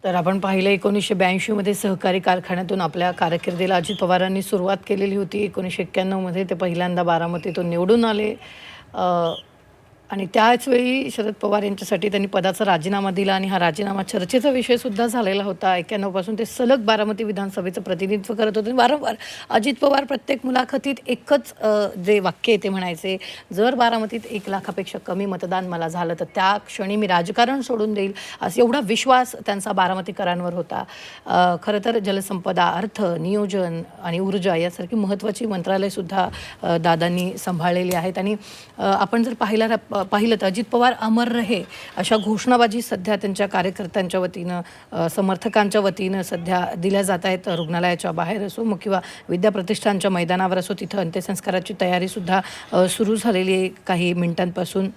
तर आपण पाहिलं 1982 मध्ये सहकारी कारखान्यातून आपल्या कारकिर्दीला अजित पवारांनी सुरुवात केलेली होती. 1991 मध्ये ते पहिल्यांदा बारामतीतून निवडून आले. अ, आणि त्याच वेळी शरद पवार यांच्यासाठी त्यांनी पदाचा राजीनामा दिला आणि हा राजीनामा चर्चेचा विषयसुद्धा झालेला होता. 91 पासून ते सलग बारामती विधानसभेचं प्रतिनिधित्व करत होते. वारंवार अजित पवार प्रत्येक मुलाखतीत एकच जे वाक्य आहे ते म्हणायचे, "जर बारामतीत 1 लाखापेक्षा कमी मतदान मला झालं, तर त्या क्षणी मी राजकारण सोडून देईल." असं एवढा विश्वास त्यांचा बारामतीकरांवर होता. खरं तर जलसंपदा, अर्थ, नियोजन आणि ऊर्जा यासारखी महत्त्वाची मंत्रालयसुद्धा दादांनी सांभाळलेली आहेत. आणि आपण जर पाहिलं तर अजित पवार अमर रहे अशा घोषणाबाजी सध्या त्यांच्या कार्यकर्त्यांच्या वतीनं समर्थकांच्या वतीनं सध्या दिल्या जात आहेत. रुग्णालयाच्या बाहेर असो मग किंवा विद्याप्रतिष्ठानच्या मैदानावर असो, तिथं अंत्यसंस्काराची तयारीसुद्धा सुरू झालेली आहे काही मिनिटांपासून.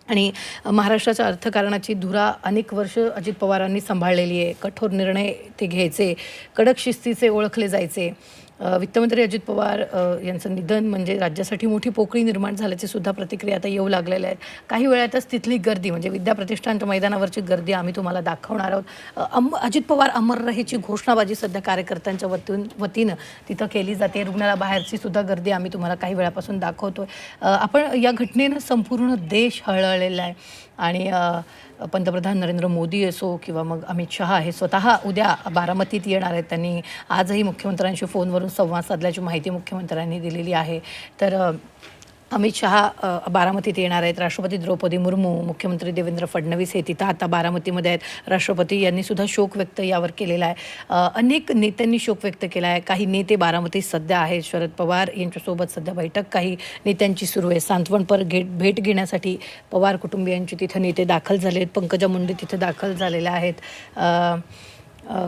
आणि महाराष्ट्राच्या अर्थकारणाची धुरा अनेक वर्ष अजित पवारांनी सांभाळलेली आहे. कठोर निर्णय ते घ्यायचे, कडक शिस्तीचे ओळखले जायचे. वित्तमंत्री अजित पवार यांचं निधन म्हणजे राज्यासाठी मोठी पोकळी निर्माण झाल्याची सुद्धा प्रतिक्रिया आता येऊ लागलेल्या आहेत. काही वेळातच तिथली गर्दी म्हणजे विद्याप्रतिष्ठानच्या मैदानावरची गर्दी आम्ही तुम्हाला दाखवणार आहोत. अजित पवार अमर रहेची घोषणाबाजी सध्या कार्यकर्त्यांच्या वतीनं तिथं केली जाते. रुग्णालयाबाहेरची सुद्धा गर्दी आम्ही तुम्हाला काही वेळापासून दाखवतोय. आपण या घटनेनं संपूर्ण देश हळहळलेला आहे. आणि पंतप्रधान नरेंद्र मोदी असो किंवा मग अमित शहा हे स्वतः उद्या बारामतीत येणार आहेत. त्यांनी आजही मुख्यमंत्र्यांशी फोनवरून संवाद साधल्याची माहिती मुख्यमंत्र्यांनी दिलेली आहे. तर अमित शहा बारामतीत येणार आहेत. राष्ट्रपती द्रौपदी मुर्मू, मुख्यमंत्री देवेंद्र फडणवीस हे तिथं आता बारामतीमध्ये आहेत. राष्ट्रपती यांनी सुद्धा शोक व्यक्त यावर केलेला आहे. अनेक नेत्यांनी शोक व्यक्त केला आहे. काही नेते बारामतीत सध्या आहेत. शरद पवार यांच्यासोबत सध्या बैठक काही नेत्यांची सुरू आहे. सांत्वनपर भेट घेण्यासाठी पवार कुटुंबियांची तिथं नेते दाखल झाले आहेत. पंकजा मुंडे तिथे दाखल झालेल्या आहेत.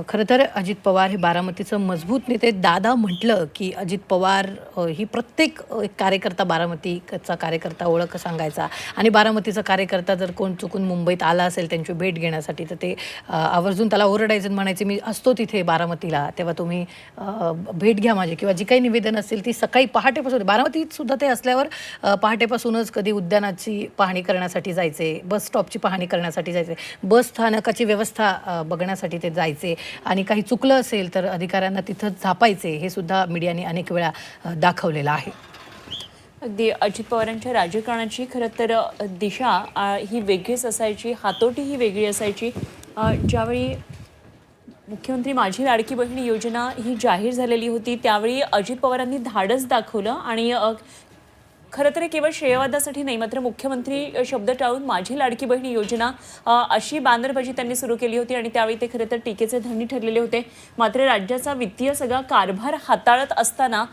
खरं तर अजित पवार हे बारामतीचं मजबूत नेते. दादा म्हटलं की अजित पवार ही प्रत्येक एक कार्यकर्ता बारामतीचा कार्यकर्ता ओळख सांगायचा. आणि बारामतीचा कार्यकर्ता जर कोण चुकून मुंबईत आला असेल त्यांची भेट घेण्यासाठी तर ते आवर्जून त्याला ओरडायचं, म्हणायचे मी असतो तिथे बारामतीला, तेव्हा तुम्ही भेट घ्या माझी, किंवा जी काही निवेदन असेल ती सकाळी पहाटेपासून बारामतीत सुद्धा ते असल्यावर पहाटेपासूनच कधी उद्यानाची पाहणी करण्यासाठी जायचे, बस स्टॉपची पाहणी करण्यासाठी जायचे, बस स्थानकाची व्यवस्था बघण्यासाठी ते जायचे. आणि काही चुकलं असेल तर अधिकाऱ्यांना तिथं झापायचे. हे सुद्धा मीडियाने अनेक वेळा दाखवलेलं आहे. अगदी अजित पवारांच्या राजकारणाची खरं तर दिशा ही वेगळीच असायची, हातोटी ही वेगळी असायची. ज्यावेळी मुख्यमंत्री माझी लाडकी बहीण योजना ही जाहीर झालेली होती त्यावेळी अजित पवारांनी धाडस दाखवलं आणि खरं तर केवळ श्रेयवादासाठी नाही, मात्र मुख्यमंत्री शब्द टाळून माझी लाडकी बहीण योजना अशी बांधरबाजी त्यांनी सुरू केली होती आणि त्यावेळी ते खरं तर टीकेचे धनी ठरलेले होते. मात्र राज्याचा वित्तीय सगळा कारभार हाताळत असताना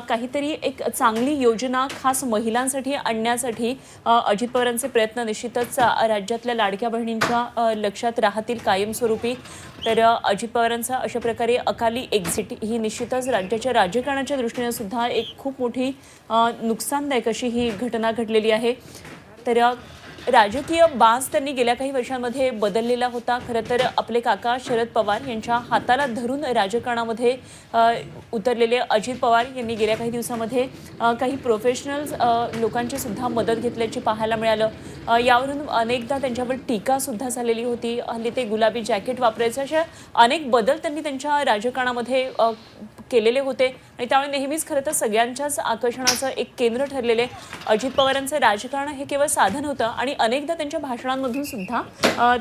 काहीतरी एक चांगली योजना खास महिलांसाठी आणण्यासाठी अजित पवारांचे प्रयत्न निश्चितच राज्यातल्या लाडक्या बहिणींच्या लक्षात राहतील कायमस्वरूपी. तर अजित पवारांचा अशा प्रकारे अकाली एक्झिट ही निश्चितच राज्याच्या राजकारणाच्या दृष्टीने सुद्धा एक खूप मोठी नुकसानदायक अशी ही घटना घडलेली आहे. तर राजकीय बाज त्यांनी गेल्या काही वर्षांमध्ये बदललेला होता. खरं तर आपले काका शरद पवार यांच्या हाताला धरून राजकारणामध्ये उतरलेले अजित पवार यांनी गेल्या काही दिवसामध्ये काही प्रोफेशनल्स लोकांची सुद्धा मदत घेतल्याची पाहायला मिळालं. यावरून अनेकदा त्यांच्यावर टीकासुद्धा झालेली होती. हल्ली ते गुलाबी जॅकेट वापरायचे, अशा अनेक बदल त्यांनी त्यांच्या राजकारणामध्ये केलेले होते आणि त्यामुळे नेहमीच खरं तर सगळ्यांच्याच आकर्षणाचं एक केंद्र ठरलेले अजित पवारांचं राजकारण हे केवळ साधन होतं. आणि अनेकदा त्यांच्या भाषणांमधून सुद्धा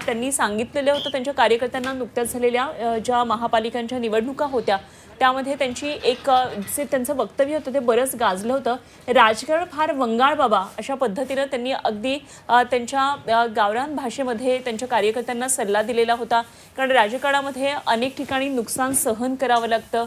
त्यांनी सांगितलेलं होतं त्यांच्या कार्यकर्त्यांना नुकत्याच झालेल्या ज्या महापालिकांच्या निवडणुका होत्या त्यामध्ये त्यांची एक जे त्यांचं वक्तव्य होतं ते बरंच गाजलं होतं. राजकारण फार वंगाळ बाबा अशा पद्धतीनं त्यांनी अगदी त्यांच्या गावरान भाषेमध्ये त्यांच्या कार्यकर्त्यांना सल्ला दिलेला होता. कारण राजकारणामध्ये अनेक ठिकाणी नुकसान सहन करावं लागतं,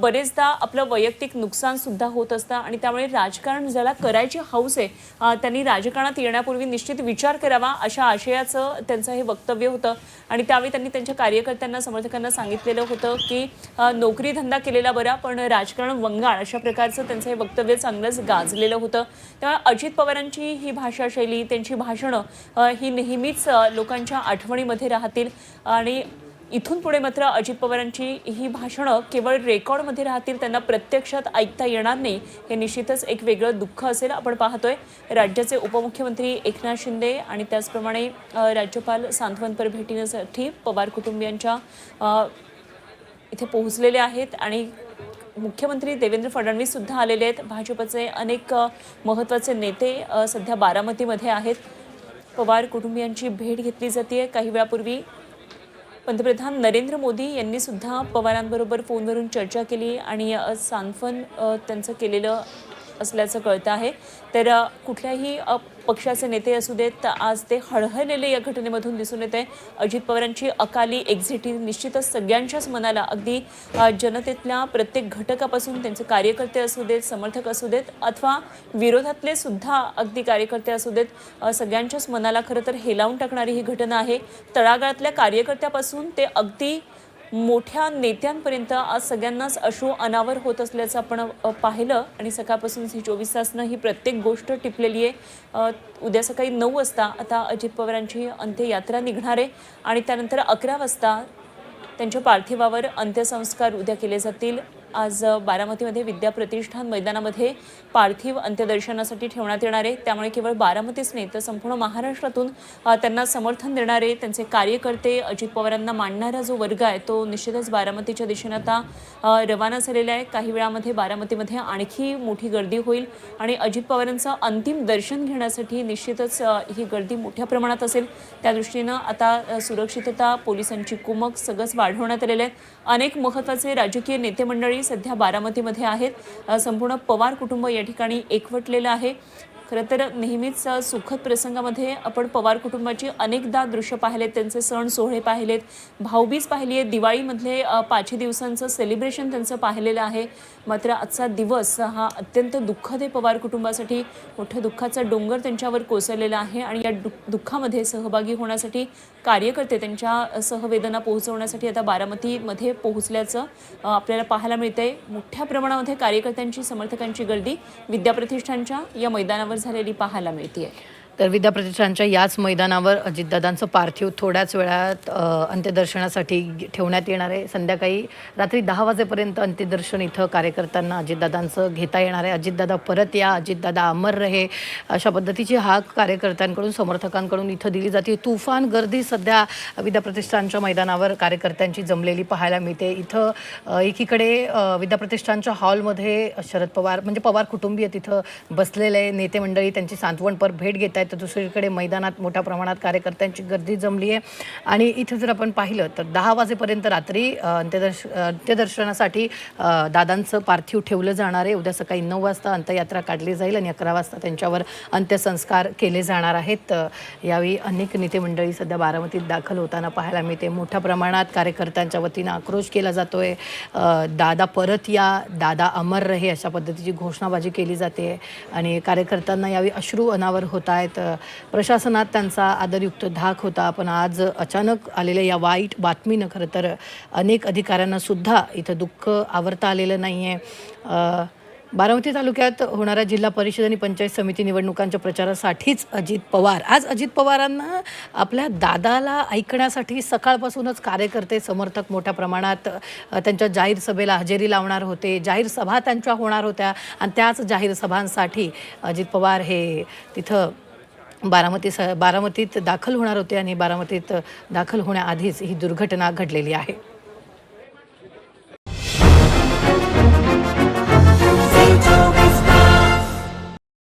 बरेचदा आपलं वैयक्तिक नुकसानसुद्धा होत असतं आणि त्यामुळे राजकारण ज्याला करायची हौस आहे त्यांनी राजकारणात येण्यापूर्वी निश्चित विचार करावा अशा आशयाचं त्यांचं हे वक्तव्य होतं. आणि त्यावेळी त्यांनी त्यांच्या कार्यकर्त्यांना समर्थकांना सांगितलेलं होतं की नोकरी धंदा केलेला बरा पण राजकारण वंगाळ अशा प्रकारचं त्यांचं हे वक्तव्य चांगलंच गाजलेलं होतं. त्यामुळे अजित पवारांची ही भाषाशैली त्यांची भाषणं ही नेहमीच लोकांच्या आठवणीमध्ये राहतील. आणि इथून पुढे मात्र अजित पवारांची ही भाषणं केवळ रेकॉर्डमध्ये राहतील, त्यांना प्रत्यक्षात ऐकता येणार नाही, हे निश्चितच एक वेगळं दुःख असेल. आपण पाहतोय राज्याचे उपमुख्यमंत्री एकनाथ शिंदे आणि त्याचप्रमाणे राज्यपाल सांत्वनपर भेटीसाठी पवार कुटुंबियांच्या इथे पोहोचलेले आहेत आणि मुख्यमंत्री देवेंद्र फडणवीस सुद्धा आलेले आहेत. भाजपचे अनेक महत्त्वाचे नेते सध्या बारामतीमध्ये आहेत. पवार कुटुंबियांची भेट घेतली जाते. काही वेळापूर्वी पंतप्रधान नरेंद्र मोदी यांनी सुद्धा पवारांबरोबर फोनवरून चर्चा केली आणि सांत्वन त्यांचं केलेलं असल्याचं कळतं आहे. तर कुठल्याही पक्षाचे नेते असू देत, आज ते हळहळलेले या घटनेमधून दिसून येते. अजित पवारांची अकाली एक्झिट ही निश्चितच सगळ्यांच्याच मनाला, अगदी जनतेतल्या प्रत्येक घटकापासून, त्यांचे कार्यकर्ते असू देत, समर्थक असू देत अथवा विरोधातले सुद्धा अगदी कार्यकर्ते असू देत, सगळ्यांच्याच मनाला खरं तर हेलावून टाकणारी ही घटना आहे. तळागाळातल्या कार्यकर्त्यापासून ते अगदी मोठ्या नेत्यांपर्यंत आज सगळ्यांनाच अश्रू अनावर होत असल्याचं आपण पाहिलं आणि सकाळपासून ही 24 तासनं ही प्रत्येक गोष्ट टिपलेली आहे. उद्या सकाळी 9 वाजता आता अजित पवारांची अंत्ययात्रा निघणार आहे आणि त्यानंतर 11 वाजता त्यांच्या पार्थिवावर अंत्यसंस्कार उद्या केले जातील. आज बारामतीमध्ये विद्या प्रतिष्ठान मैदानामध्ये पार्थिव अंत्यदर्शनासाठी ठेवण्यात येणार आहे. त्यामुळे केवळ बारामतीच नाही तर संपूर्ण महाराष्ट्रातून त्यांना समर्थन देणारे त्यांचे कार्यकर्ते, अजित पवारांना मानणारा जो वर्ग आहे तो निश्चितच बारामतीच्या दिशेने आता रवाना झालेला आहे. काही वेळामध्ये बारामतीमध्ये आणखी मोठी गर्दी होईल आणि अजित पवारांचं अंतिम दर्शन घेण्यासाठी निश्चितच ही गर्दी मोठ्या प्रमाणात असेल. त्या दृष्टीनं आता सुरक्षितता, पोलिसांची कुमक सगळंच वाढवण्यात आलेलं आहे. अनेक महत्त्वाचे राजकीय नेते मंडळी सध्या बारामतीमध्ये आहेत. संपूर्ण पवार कुटुंब या ठिकाणी एकवटलेलं आहे. खरं तर नेहमीच सुखद प्रसंगामध्ये आपण पवार कुटुंबाची अनेकदा दृश्य पाहिलेत, त्यांचे सण सोहळे पाहिलेत, भाऊबीज पाहिली आहे, दिवाळीमधले 5 दिवसांचं सेलिब्रेशन त्यांचं पाहिलेलं आहे. मात्र आजचा दिवस हा अत्यंत दुःखद आहे पवार कुटुंबासाठी. मोठ्या दुःखाचा डोंगर त्यांच्यावर कोसळलेला आहे आणि या दुःखामध्ये सहभागी होण्यासाठी कार्यकर्ते त्यांच्या सहवेदना पोहोचवण्यासाठी आता बारामतीमध्ये पोहोचल्याचं आपल्याला पाहायला मिळतंय. मोठ्या प्रमाणामध्ये कार्यकर्त्यांची, समर्थकांची गर्दी विद्याप्रतिष्ठानच्या या मैदानावर झालेली पाहायला मिळते. तर विद्याप्रतिष्ठानच्या याच मैदानावर अजितदादांचं पार्थिव थोड्याच वेळात अंत्यदर्शनासाठी ठेवण्यात येणार आहे. संध्याकाळी रात्री 10 वाजेपर्यंत अंत्यदर्शन इथं कार्यकर्त्यांना अजितदादांचं घेता येणार आहे. अजितदादा परत या, अजितदादा अमर रहे, अशा पद्धतीची हाक कार्यकर्त्यांकडून, समर्थकांकडून इथं दिली जाते. तुफान गर्दी सध्या विद्याप्रतिष्ठानच्या मैदानावर कार्यकर्त्यांची जमलेली पाहायला मिळते. इथं एकीकडे विद्याप्रतिष्ठानच्या हॉलमध्ये शरद पवार म्हणजे पवार कुटुंबीय तिथं बसलेले नेते मंडळी त्यांची सांत्वनपर भेट घेत आहेत. तर दुसरीकडे मैदानात मोठ्या प्रमाणात कार्यकर्त्यांची गर्दी जमली आहे आणि इथे जर आपण पाहिलं तर 10 वाजेपर्यंत रात्री अंत्यदर्शनासाठी दादांचं पार्थिव ठेवलं जाणार आहे. उद्या सकाळी 9 वाजता अंत्ययात्रा काढली जाईल आणि 11 वाजता त्यांच्यावर अंत्यसंस्कार केले जाणार आहेत. यावेळी अनेक नेते मंडळी सध्या बारामतीत दाखल होताना पाहायला मिळते. मोठ्या प्रमाणात कार्यकर्त्यांच्या वतीनं आक्रोश केला जातोय. दादा परत या, दादा अमर रहे, अशा पद्धतीची घोषणाबाजी केली जाते आणि कार्यकर्त्यांना यावेळी अश्रू अनावर होत आहेत. प्रशासनात त्यांचा आदरयुक्त धाक होता, पण आज अचानक आलेल्या या वाईट बातमीनं खरं तर अनेक अधिकाऱ्यांना सुद्धा इथं दुःख आवरता आलेलं नाही आहे. बारामती तालुक्यात होणाऱ्या जिल्हा परिषद आणि पंचायत समिती निवडणुकांच्या प्रचारासाठीच आज अजित पवारांना आपल्या दादाला ऐकण्यासाठी सकाळपासूनच कार्यकर्ते, समर्थक मोठ्या प्रमाणात त्यांच्या जाहीर सभेला हजेरी लावणार होते. जाहीर सभा त्यांच्या होणार होत्या आणि त्याच जाहीर सभांसाठी अजित पवार हे तिथं बारामतीत दाखल होणार होते आणि बारामतीत दाखल होण्याआधीच ही दुर्घटना घडलेली आहे.